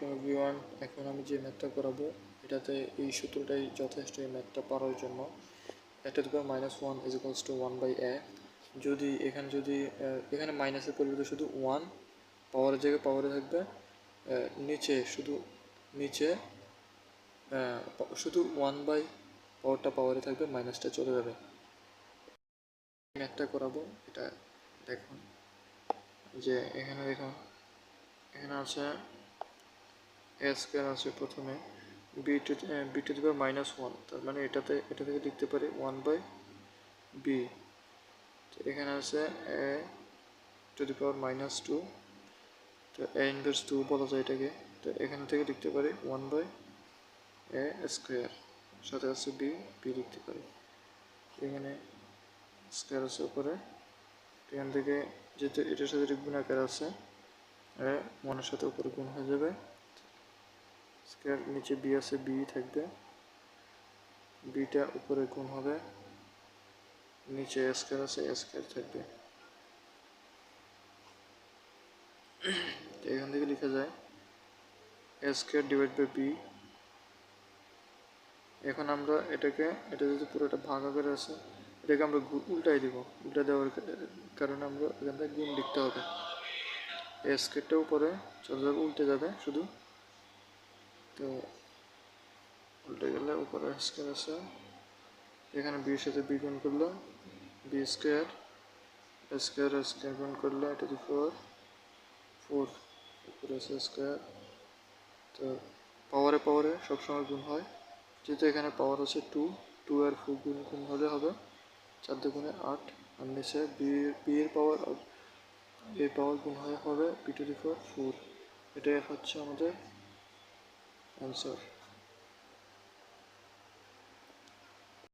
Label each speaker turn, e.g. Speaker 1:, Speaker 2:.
Speaker 1: আসসালামাইকুম এভরিওয়ান। এখন আমি যে ম্যাথটা করাবো এটাতে এই সূত্রটাই যথেষ্ট এই ম্যাথটা পারার জন্য। একটা two power -1 is equals to 1/a। যদি এখানে মাইনাসের পরিবর্তে শুধু 1 পাওয়ারের জায়গায় পাওয়ারে থাকবে, নিচে শুধু 1 বাই পাওয়ারটা পাওয়ারে থাকবে, মাইনাসটা চলে যাবে। ম্যাথটা করাবো এটা দেখুন যে এখানে আছে a স্কোয়ার আছে প্রথমে, বি টু দি পাওয়ার -1, তার মানে এটা থেকে লিখতে পারি 1/b। তো এখানে আছে a টু দি পাওয়ার -2, তো a ইনভার্স 2 বলা যায় এটাকে। তো এখান থেকে লিখতে পারি 1/a স্কোয়ার, সাথে আছে বি লিখতে পারি। এখানে স্কোয়ার আছে উপরে, এখান থেকে যেহেতু এটার সাথে গুণ আকার আছে, মনের সাথে উপরে গুণ হয়ে যাবে। স্কোয়ার নিচে বি আছে, বি থাকবে, বিটা উপরে গুণ হবে, নিচে স্কোয়ার আছে, স্কোয়ার থাকবে। এখান থেকে লেখা যায় a square divide by b. এখন আমরা এটা যদি পুরোটা ভাগ আকারে আছে, এটাকে আমরা উল্টাই দিব। উল্টা দেওয়ার কারণে আমরা এখান থেকে গুণ লিখতে হবে। a স্কোয়ারটা উপরে চলে যাবে, উল্টে যাবে শুধু। তো উল্টে গেলে উপরে স্কোয়ার আছে, এখানে বির সাথে বি গুণ করলে বি স্কোয়ার, স্কোয়ার গুণ করলে এটা দি 4 উপরে আছে স্কোয়ার। তো পাওয়ারে সবসময় গুণ হয়, যেহেতু এখানে পাওয়ার আছে 2 আর 4 গুণ হলে হবে 4 দুগুণে 8, আর নিচে বি এর পাওয়ার আর এর পাওয়ার গুণ হবে বি টু দি পাওয়ার 4। এটাই হচ্ছে আমাদের অ্যান্সার।